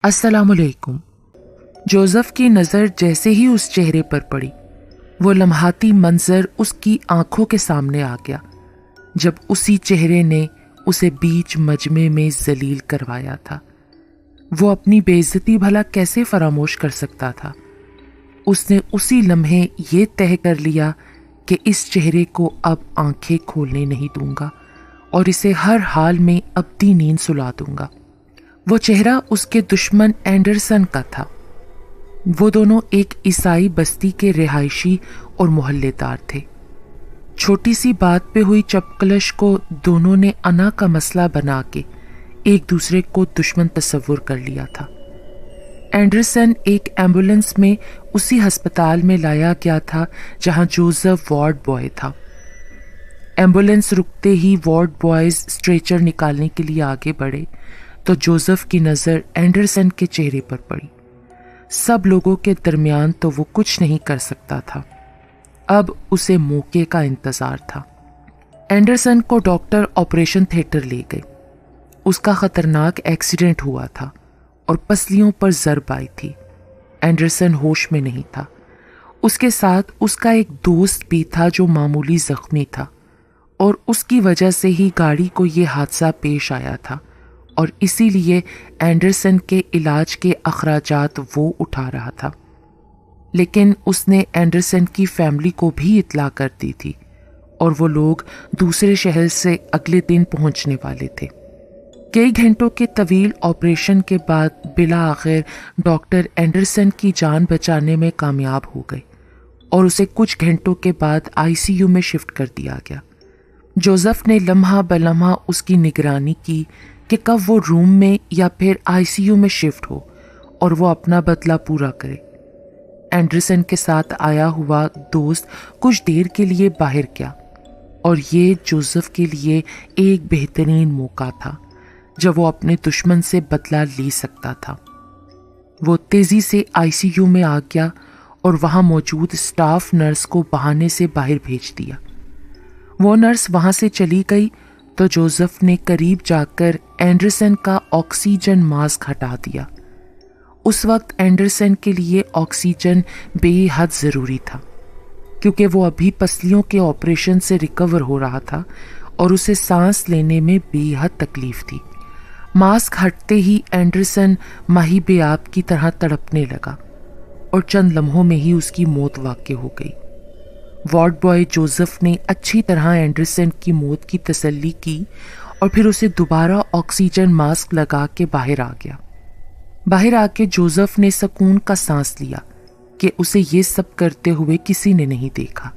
السلام علیکم۔ جوزف کی نظر جیسے ہی اس چہرے پر پڑی، وہ لمحاتی منظر اس کی آنکھوں کے سامنے آ گیا جب اسی چہرے نے اسے بیچ مجمع میں ذلیل کروایا تھا۔ وہ اپنی بے عزتی بھلا کیسے فراموش کر سکتا تھا؟ اس نے اسی لمحے یہ طے کر لیا کہ اس چہرے کو اب آنکھیں کھولنے نہیں دوں گا اور اسے ہر حال میں ابدی نیند سلا دوں گا۔ وہ چہرہ اس کے دشمن اینڈرسن کا تھا۔ وہ دونوں ایک عیسائی بستی کے رہائشی اور محلے دار تھے۔ چھوٹی سی بات پہ ہوئی چپکلش کو دونوں نے انا کا مسئلہ بنا کے ایک دوسرے کو دشمن تصور کر لیا تھا۔ اینڈرسن ایک ایمبولنس میں اسی ہسپتال میں لایا گیا تھا جہاں جوزف وارڈ بوائے تھا۔ ایمبولنس رکتے ہی وارڈ بوائز اسٹریچر نکالنے کے لیے آگے بڑھے تو جوزف کی نظر اینڈرسن کے چہرے پر پڑی۔ سب لوگوں کے درمیان تو وہ کچھ نہیں کر سکتا تھا، اب اسے موقع کا انتظار تھا۔ اینڈرسن کو ڈاکٹر آپریشن تھیٹر لے گئے۔ اس کا خطرناک ایکسیڈنٹ ہوا تھا اور پسلیوں پر ضرب آئی تھی۔ اینڈرسن ہوش میں نہیں تھا۔ اس کے ساتھ اس کا ایک دوست بھی تھا جو معمولی زخمی تھا، اور اس کی وجہ سے ہی گاڑی کو یہ حادثہ پیش آیا تھا، اور اسی لیے اینڈرسن کے علاج کے اخراجات وہ اٹھا رہا تھا۔ لیکن اس نے اینڈرسن کی فیملی کو بھی اطلاع کر دی تھی، اور وہ لوگ دوسرے شہر سے اگلے دن پہنچنے والے تھے۔ کئی گھنٹوں کے طویل آپریشن کے بعد بالآخر ڈاکٹر اینڈرسن کی جان بچانے میں کامیاب ہو گئے اور اسے کچھ گھنٹوں کے بعد ICU میں شفٹ کر دیا گیا۔ جوزف نے لمحہ بلمحہ اس کی نگرانی کی کہ کب وہ روم میں یا پھر ICU میں شفٹ ہو اور وہ اپنا بدلہ پورا کرے۔ اینڈرسن کے ساتھ آیا ہوا دوست کچھ دیر کے لیے باہر گیا، اور یہ جوزف کے لیے ایک بہترین موقع تھا جب وہ اپنے دشمن سے بدلہ لی سکتا تھا۔ وہ تیزی سے ICU میں آ گیا اور وہاں موجود اسٹاف نرس کو بہانے سے باہر بھیج دیا۔ وہ نرس وہاں سے چلی گئی تو جوزف نے قریب جا کر اینڈرسن کا آکسیجن ماسک ہٹا دیا۔ اس وقت اینڈرسن کے لیے آکسیجن بے حد ضروری تھا، کیونکہ وہ ابھی پسلیوں کے آپریشن سے ریکور ہو رہا تھا اور اسے سانس لینے میں بے حد تکلیف تھی۔ ماسک ہٹتے ہی اینڈرسن ماہی بے آب کی طرح تڑپنے لگا، اور چند لمحوں میں ہی اس کی موت واقع ہو گئی۔ وارڈ بوائے جوزف نے اچھی طرح اینڈرسن کی موت کی تسلی کی اور پھر اسے دوبارہ آکسیجن ماسک لگا کے باہر آ گیا۔ باہر آ کے جوزف نے سکون کا سانس لیا کہ اسے یہ سب کرتے ہوئے کسی نے نہیں دیکھا۔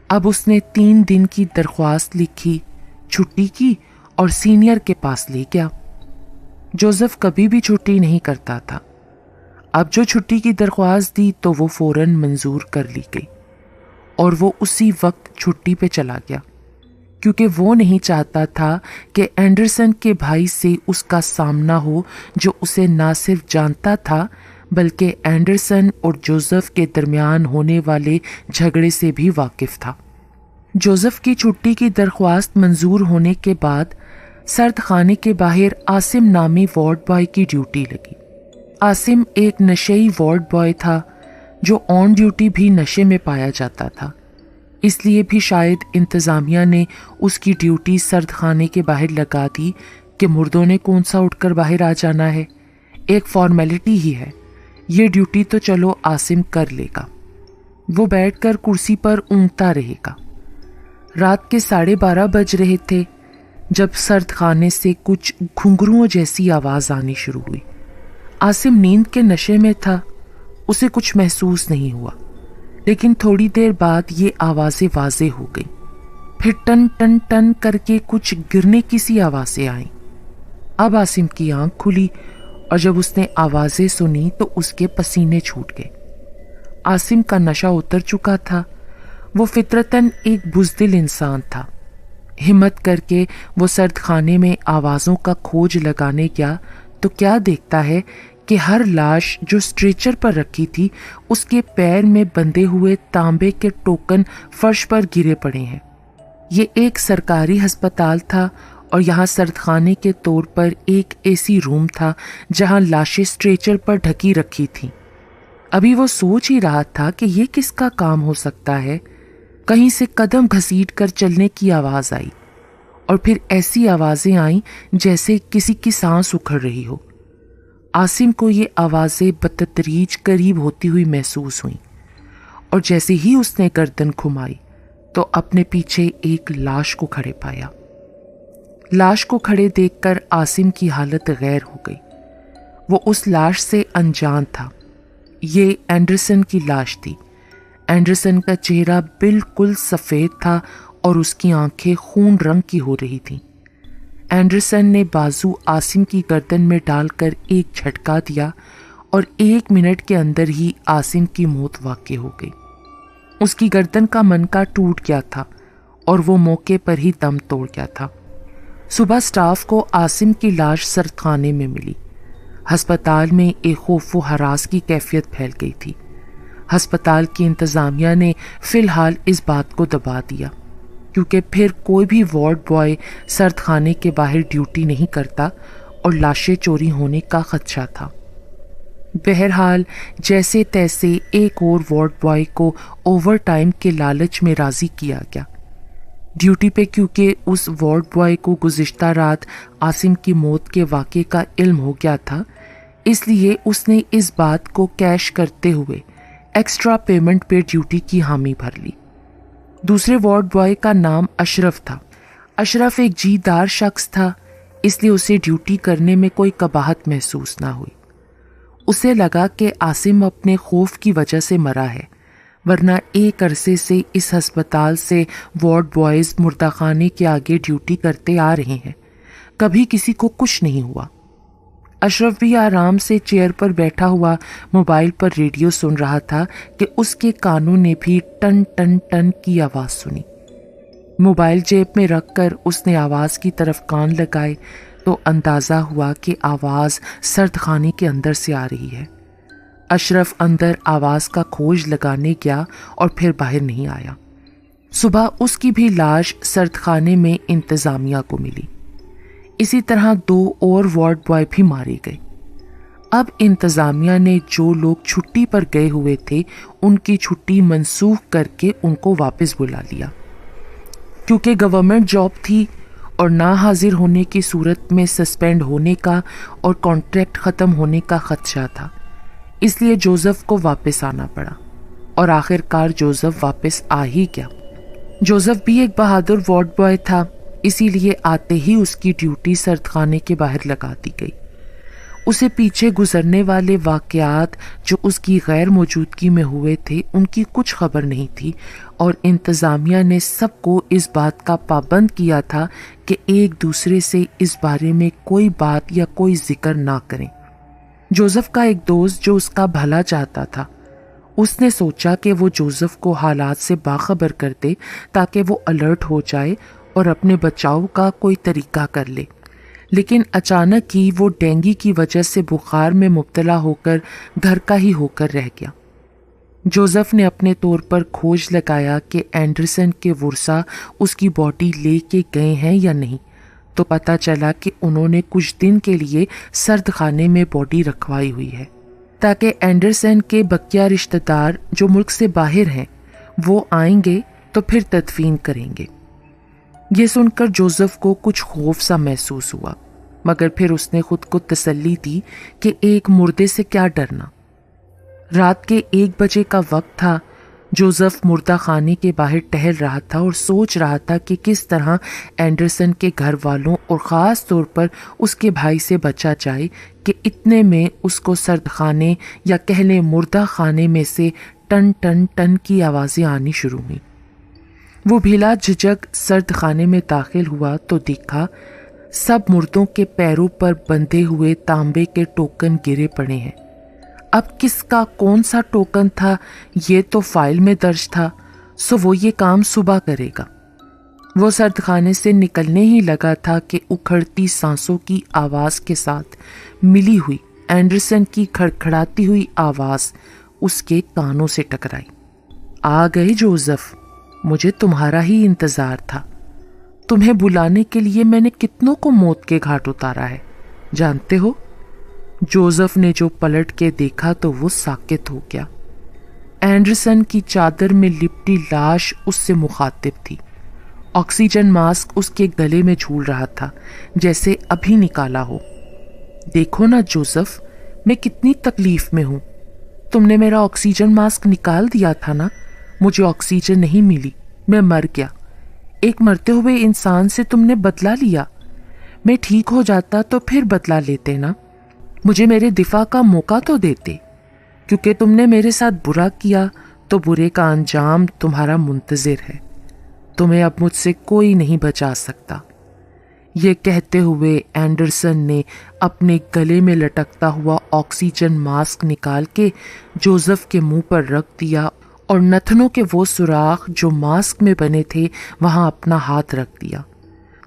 اب اس نے 3 دن کی درخواست لکھی، چھٹی کی اور سینئر کے پاس لے گیا۔ جوزف کبھی بھی چھٹی نہیں کرتا تھا۔ اب جو چھٹی کی درخواست دی تو وہ فوراً منظور کر لی گئی، اور وہ اسی وقت چھٹی پہ چلا گیا، کیونکہ وہ نہیں چاہتا تھا کہ اینڈرسن کے بھائی سے اس کا سامنا ہو جو اسے نہ صرف جانتا تھا بلکہ اینڈرسن اور جوزف کے درمیان ہونے والے جھگڑے سے بھی واقف تھا۔ جوزف کی چھٹی کی درخواست منظور ہونے کے بعد سرد خانے کے باہر عاصم نامی وارڈ بوائے کی ڈیوٹی لگی۔ عاصم ایک نشئی وارڈ بوائے تھا جو آن ڈیوٹی بھی نشے میں پایا جاتا تھا، اس لیے بھی شاید انتظامیہ نے اس کی ڈیوٹی سرد خانے کے باہر لگا دی کہ مردوں نے کون سا اٹھ کر باہر آ جانا ہے، ایک فارمیلٹی ہی ہے، یہ ڈیوٹی تو چلو عاصم کر لے گا۔ وہ بیٹھ کر کرسی پر اونگتا رہے گا۔ رات کے 12:30 بج رہے تھے جب سرد خانے سے کچھ گھنگروؤں جیسی آواز آنی شروع ہوئی۔ عاصم نیند کے نشے میں تھا، اسے کچھ محسوس نہیں ہوا، لیکن تھوڑی دیر بعد یہ آوازیں واضح ہو گئیں۔ پھر ٹن ٹن ٹن کر کے کچھ گرنے کی سی آوازیں آئیں۔ اب عاصم کی آنکھ کھلی، اور جب اس نے آوازیں سنی تو اس کے پسینے چھوٹ گئے۔ عاصم کا نشہ اتر چکا تھا، وہ فطرتاً ایک بزدل انسان تھا۔ ہمت کر کے وہ سرد خانے میں آوازوں کا کھوج لگانے گیا تو کیا دیکھتا ہے کہ ہر لاش جو اسٹریچر پر رکھی تھی اس کے پیر میں بندھے ہوئے تانبے کے ٹوکن فرش پر گرے پڑے ہیں۔ یہ ایک سرکاری ہسپتال تھا اور یہاں سرد خانے کے طور پر ایک ایسی روم تھا جہاں لاشیں اسٹریچر پر ڈھکی رکھی تھیں۔ ابھی وہ سوچ ہی رہا تھا کہ یہ کس کا کام ہو سکتا ہے، کہیں سے قدم گھسیٹ کر چلنے کی آواز آئی، اور پھر ایسی آوازیں آئیں جیسے کسی کی سانس اکھڑ رہی ہو۔ عاصم کو یہ آوازیں بتدریج قریب ہوتی ہوئی محسوس ہوئیں، اور جیسے ہی اس نے گردن گھمائی تو اپنے پیچھے ایک لاش کو کھڑے پایا۔ لاش کو کھڑے دیکھ کر عاصم کی حالت غیر ہو گئی۔ وہ اس لاش سے انجان تھا۔ یہ اینڈرسن کی لاش تھی۔ اینڈرسن کا چہرہ بالکل سفید تھا اور اس کی آنکھیں خون رنگ کی ہو رہی تھیں۔ اینڈرسن نے بازو عاصم کی گردن میں ڈال کر ایک جھٹکا دیا اور 1 منٹ کے اندر ہی عاصم کی موت واقع ہو گئی۔ اس کی گردن کا منکا ٹوٹ گیا تھا اور وہ موقع پر ہی دم توڑ گیا تھا۔ صبح سٹاف کو عاصم کی لاش سرد خانے میں ملی۔ ہسپتال میں ایک خوف و ہراس کی کیفیت پھیل گئی تھی۔ ہسپتال کی انتظامیہ نے فی الحال اس بات کو دبا دیا، کیونکہ پھر کوئی بھی وارڈ بوائے سرد خانے کے باہر ڈیوٹی نہیں کرتا اور لاشیں چوری ہونے کا خدشہ تھا۔ بہرحال جیسے تیسے ایک اور وارڈ بوائے کو اوور ٹائم کے لالچ میں راضی کیا گیا۔ ڈیوٹی پہ کیونکہ اس وارڈ بوائے کو گزشتہ رات عاصم کی موت کے واقعے کا علم ہو گیا تھا، اس لیے اس نے اس بات کو کیش کرتے ہوئے ایکسٹرا پیمنٹ پہ ڈیوٹی کی حامی بھر لی۔ دوسرے وارڈ بوائے کا نام اشرف تھا۔ اشرف ایک جی دار شخص تھا، اس لیے اسے ڈیوٹی کرنے میں کوئی قباحت محسوس نہ ہوئی۔ اسے لگا کہ عاصم اپنے خوف کی وجہ سے مرا ہے، ورنہ ایک عرصے سے اس ہسپتال سے وارڈ بوائز مردہ خانے کے آگے ڈیوٹی کرتے آ رہے ہیں، کبھی کسی کو کچھ نہیں ہوا۔ اشرف بھی آرام سے چیئر پر بیٹھا ہوا موبائل پر ریڈیو سن رہا تھا کہ اس کے کانوں نے بھی ٹن ٹن ٹن کی آواز سنی۔ موبائل جیب میں رکھ کر اس نے آواز کی طرف کان لگائے تو اندازہ ہوا کہ آواز سرد خانے کے اندر سے آ رہی ہے۔ اشرف اندر آواز کا کھوج لگانے گیا اور پھر باہر نہیں آیا۔ صبح اس کی بھی لاش سرد خانے میں انتظامیہ کو ملی۔ اسی طرح 2 اور وارڈ بوائے بھی مارے گئے۔ اب انتظامیہ نے جو لوگ چھٹی پر گئے ہوئے تھے ان کی چھٹی منسوخ کر کے ان کو واپس بلا لیا، کیونکہ گورنمنٹ جاب تھی اور نہ حاضر ہونے کی صورت میں سسپینڈ ہونے کا اور کانٹریکٹ ختم ہونے کا خدشہ تھا۔ اس لیے جوزف کو واپس آنا پڑا، اور آخر کار جوزف واپس آ ہی گیا۔ جوزف بھی ایک بہادر وارڈ بوائے تھا، اسی لیے آتے ہی اس کی ڈیوٹی سرد خانے کے باہر لگا دی گئی۔ اسے پیچھے گزرنے والے واقعات جو اس کی غیر موجودگی میں ہوئے تھے ان کی کچھ خبر نہیں تھی، اور انتظامیہ نے سب کو اس بات کا پابند کیا تھا کہ ایک دوسرے سے اس بارے میں کوئی بات یا کوئی ذکر نہ کریں۔ جوزف کا ایک دوست جو اس کا بھلا چاہتا تھا، اس نے سوچا کہ وہ جوزف کو حالات سے باخبر کر دے تاکہ وہ الرٹ ہو جائے اور اپنے بچاؤ کا کوئی طریقہ کر لے، لیکن اچانک ہی وہ ڈینگی کی وجہ سے بخار میں مبتلا ہو کر گھر کا ہی ہو کر رہ گیا۔ جوزف نے اپنے طور پر کھوج لگایا کہ اینڈرسن کے ورثا اس کی باڈی لے کے گئے ہیں یا نہیں، تو پتہ چلا کہ انہوں نے کچھ دن کے لیے سرد خانے میں باڈی رکھوائی ہوئی ہے تاکہ اینڈرسن کے بقیہ رشتہ دار جو ملک سے باہر ہیں وہ آئیں گے تو پھر تدفین کریں گے۔ یہ سن کر جوزف کو کچھ خوف سا محسوس ہوا، مگر پھر اس نے خود کو تسلی دی کہ ایک مردے سے کیا ڈرنا۔ رات کے 1 بجے کا وقت تھا۔ جوزف مردہ خانے کے باہر ٹہل رہا تھا اور سوچ رہا تھا کہ کس طرح اینڈرسن کے گھر والوں اور خاص طور پر اس کے بھائی سے بچا جائے کہ اتنے میں اس کو سرد خانے یا کہہ لیں مردہ خانے میں سے ٹن ٹن ٹن کی آوازیں آنی شروع ہوئیں۔ وہ بھیلا جھجک سرد خانے میں داخل ہوا تو دیکھا سب مردوں کے پیروں پر بندھے ہوئے تانبے کے ٹوکن گرے پڑے ہیں۔ اب کس کا کون سا ٹوکن تھا یہ تو فائل میں درج تھا، سو وہ یہ کام صبح کرے گا۔ وہ سرد خانے سے نکلنے ہی لگا تھا کہ اکھڑتی سانسوں کی آواز کے ساتھ ملی ہوئی اینڈرسن کی کھڑکھڑاتی ہوئی آواز اس کے کانوں سے ٹکرائی۔ آ گئے جوزف، مجھے تمہارا ہی انتظار تھا۔ تمہیں بلانے کے لیے میں نے کتنوں کو موت کے گھاٹ اتارا ہے، جانتے ہو؟ جوزف نے جو پلٹ کے دیکھا تو وہ ساکت ہو گیا۔ اینڈرسن کی چادر میں لپٹی لاش اس سے مخاطب تھی۔ آکسیجن ماسک اس کے گلے میں جھول رہا تھا جیسے ابھی نکالا ہو۔ دیکھو نا جوزف، میں کتنی تکلیف میں ہوں۔ تم نے میرا آکسیجن ماسک نکال دیا تھا نا، مجھے آکسیجن نہیں ملی، میں مر گیا۔ ایک مرتے ہوئے انسان سے تم نے بدلہ لیا۔ میں ٹھیک ہو جاتا تو پھر بدلہ لیتے نا، مجھے میرے دفاع کا موقع تو دیتے۔ کیونکہ تم نے میرے ساتھ برا کیا تو برے کا انجام تمہارا منتظر ہے۔ تمہیں اب مجھ سے کوئی نہیں بچا سکتا۔ یہ کہتے ہوئے اینڈرسن نے اپنے گلے میں لٹکتا ہوا آکسیجن ماسک نکال کے جوزف کے منہ پر رکھ دیا اور نتنوں کے وہ سوراخ جو ماسک میں بنے تھے وہاں اپنا ہاتھ رکھ دیا۔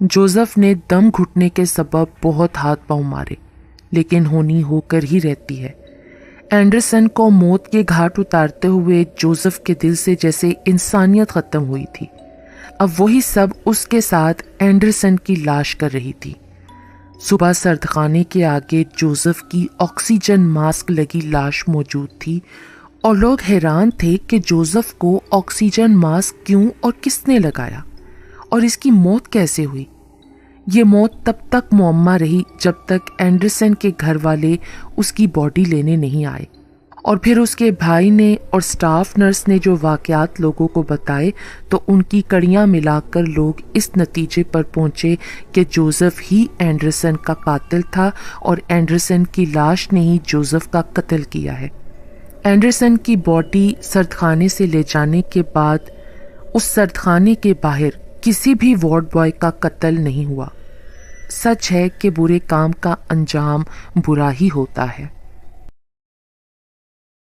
جوزف نے دم گھٹنے کے سبب بہت ہاتھ پاؤں مارے، لیکن ہونی ہو کر ہی رہتی ہے۔ اینڈرسن کو موت کے گھاٹ اتارتے ہوئے جوزف کے دل سے جیسے انسانیت ختم ہوئی تھی۔ اب وہی سب اس کے ساتھ اینڈرسن کی لاش کر رہی تھی۔ صبح سردخانے کے آگے جوزف کی آکسیجن ماسک لگی لاش موجود تھی اور لوگ حیران تھے کہ جوزف کو آکسیجن ماسک کیوں اور کس نے لگایا اور اس کی موت کیسے ہوئی۔ یہ موت تب تک معمہ رہی جب تک اینڈرسن کے گھر والے اس کی باڈی لینے نہیں آئے، اور پھر اس کے بھائی نے اور سٹاف نرس نے جو واقعات لوگوں کو بتائے تو ان کی کڑیاں ملا کر لوگ اس نتیجے پر پہنچے کہ جوزف ہی اینڈرسن کا قاتل تھا اور اینڈرسن کی لاش نے ہی جوزف کا قتل کیا ہے۔ اینڈرسن کی باڈی سردخانے سے لے جانے کے بعد اس سردخانے کے باہر کسی بھی وارڈ بوائے کا قتل نہیں ہوا۔ سچ ہے کہ برے کام کا انجام برا ہی ہوتا ہے۔